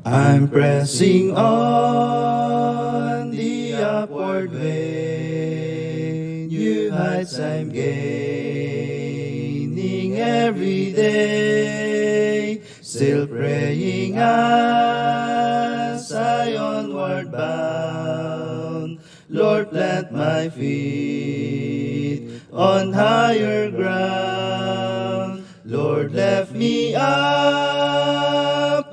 I'm pressing on the upward way, new heights I'm gaining every day, still praying as I onward bound. Lord, plant my feet on higher ground. Lord, lift me up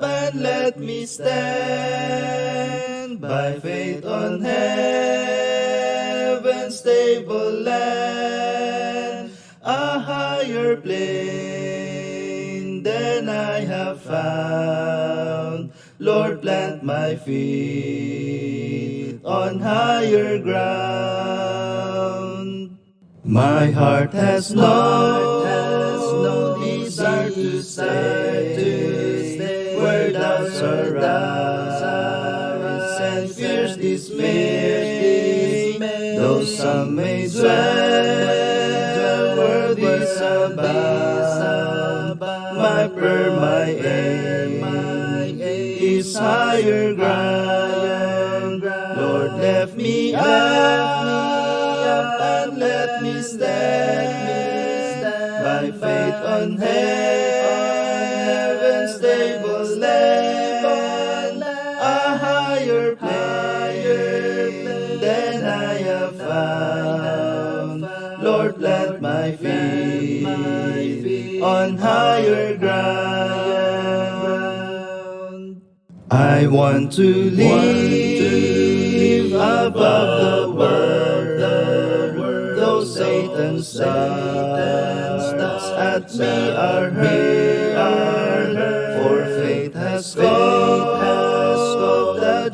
and let me stand by faith on heaven's stable land, a higher plane than I have found. Lord, plant my feet on higher ground. My heart has no desire to stay where doubts arise and fears dismay, though some may dwell where these abound. My prayer, my aim is higher ground. Lord, lift me up and let me stand by faith on heaven's stable land, a higher plane than I have found. Lord, plant my feet on higher ground. I want to live above the world, though Satan steps at me are hurled. For faith has called the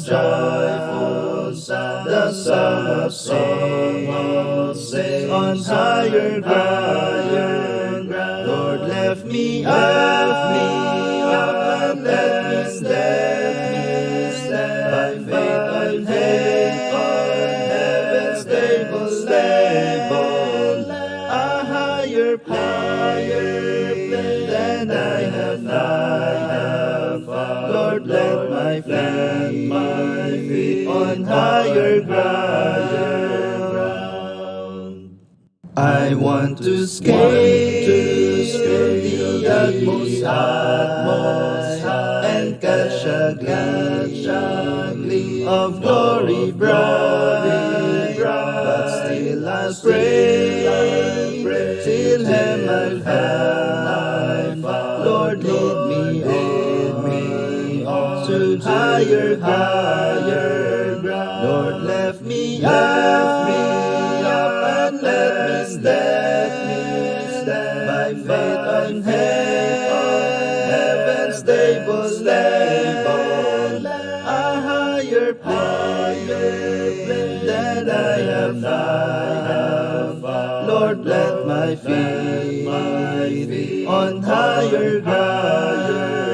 joyful sound, the song of sing on higher ground. Lord, lift me up and let me stand by faith on heaven's stable land, a higher plane than I have found. Lord, let my feet on higher ground. I want to scale the utmost high and catch a gleam of glory bright, but still I'll pray till Heavn Ive. Lord, lead me on to higher ground. Lord, lift me up and let me stand by faith on heaven's stable land, a higher plane than I have found. Lord, plant my feet on higher ground.